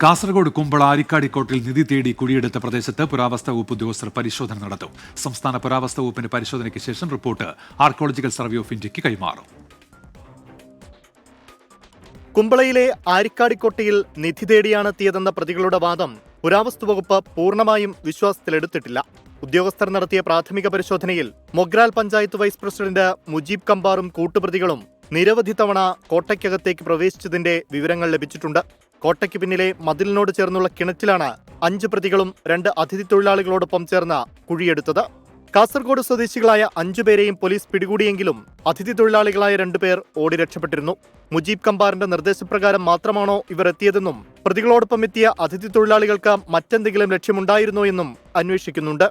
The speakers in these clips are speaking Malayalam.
കാസർഗോഡ് കുമ്പള ആരിക്കാടിക്കോട്ടിൽ നിധി തേടി കുഴിയെടുത്ത പ്രദേശത്ത് പുരാവസ്തു വകുപ്പ് ഉദ്യോഗസ്ഥർ പരിശോധന നടത്തും. സംസ്ഥാന പുരാവസ്തു വകുപ്പിന്റെ പരിശോധനയ്ക്ക് ശേഷം റിപ്പോർട്ട് ആർക്കിയോളജിക്കൽ സർവേ ഓഫ് ഇന്ത്യക്ക് കൈമാറും. കുമ്പളയിലെ ആരിക്കാടിക്കോട്ടയിൽ നിധി തേടിയാണ് എത്തിയതെന്ന പ്രതികളുടെ വാദം പുരാവസ്തു വകുപ്പ് പൂർണ്ണമായും വിശ്വാസത്തിലെടുത്തിട്ടില്ല. ഉദ്യോഗസ്ഥർ നടത്തിയ പ്രാഥമിക പരിശോധനയിൽ മൊഗ്രാൽ പഞ്ചായത്ത് വൈസ് പ്രസിഡന്റ് മുജീബ് കമ്പാറും കൂട്ടുപ്രതികളും നിരവധി തവണ കോട്ടയ്ക്കകത്തേക്ക് പ്രവേശിച്ചതിന്റെ വിവരങ്ങൾ ലഭിച്ചിട്ടുണ്ട്. കോട്ടയ്ക്ക് പിന്നിലെ മതിലിനോട് ചേർന്നുള്ള കിണറ്റിലാണ് 5 പ്രതികളും 2 അതിഥി തൊഴിലാളികളോടൊപ്പം ചേർന്ന് കുഴിയെടുത്തത്. കാസർഗോഡ് സ്വദേശികളായ 5 പേരെയും പോലീസ് പിടികൂടിയെങ്കിലും അതിഥി തൊഴിലാളികളായ 2 പേർ ഓടി രക്ഷപ്പെട്ടിരുന്നു. മുജീബ് കമ്പാറിന്റെ നിർദ്ദേശപ്രകാരം മാത്രമാണോ ഇവർ എത്തിയതെന്നും പ്രതികളോടൊപ്പം എത്തിയ അതിഥി തൊഴിലാളികൾക്ക് മറ്റെന്തെങ്കിലും ലക്ഷ്യമുണ്ടായിരുന്നോ എന്നും അന്വേഷിക്കുന്നുണ്ട്.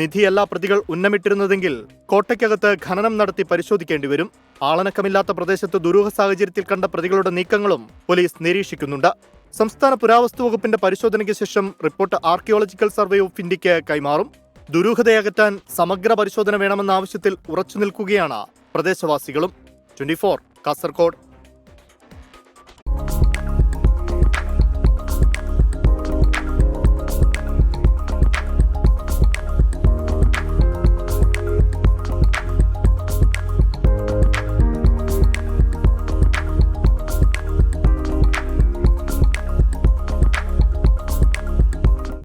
നിധിയല്ല പ്രതികൾ ഉന്നമിട്ടിരുന്നതെങ്കിൽ കോട്ടയ്ക്കകത്ത് ഖനനം നടത്തി പരിശോധിക്കേണ്ടി വരും. ആളനക്കമില്ലാത്ത പ്രദേശത്ത് ദുരൂഹ സാഹചര്യത്തിൽ കണ്ട പ്രതികളുടെ നീക്കങ്ങളും പോലീസ് നിരീക്ഷിക്കുന്നുണ്ട്. സംസ്ഥാന പുരാവസ്തു വകുപ്പിന്റെ പരിശോധനയ്ക്ക് ശേഷം റിപ്പോർട്ട് ആർക്കിയോളജിക്കൽ സർവേ ഓഫ് ഇന്ത്യക്ക് കൈമാറും. ദുരൂഹതയകറ്റാൻ സമഗ്ര പരിശോധന വേണമെന്ന ആവശ്യത്തിൽ ഉറച്ചു നിൽക്കുകയാണ് പ്രദേശവാസികളും. 24 കാസർഗോഡ്.